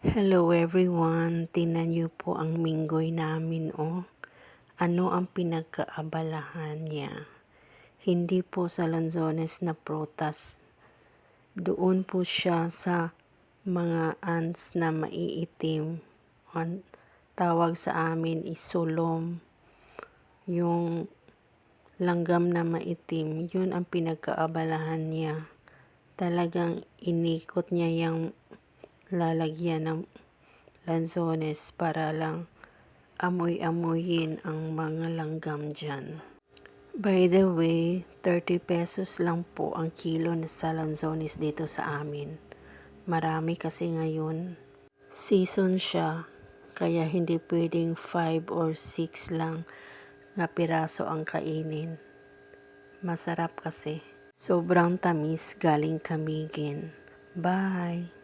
Hello everyone, tingnan niyo po ang minggoy namin oh. Ano ang pinagkaabalahan niya? Hindi po sa lanzones na prutas. Doon po siya sa mga ants na maiitim. Ang tawag sa amin is sulom. Yung langgam na maitim, yun ang pinagkaabalahan niya. Talagang inikot niya yung lalagyan ng lanzones para lang amoy-amoyin ang mga langgam dyan. By the way, 30 pesos lang po ang kilo sa lanzones dito sa amin. Marami kasi ngayon. Season siya, kaya hindi pwedeng 5 or 6 lang na piraso ang kainin. Masarap kasi. Sobrang tamis galing Camiguin. Bye!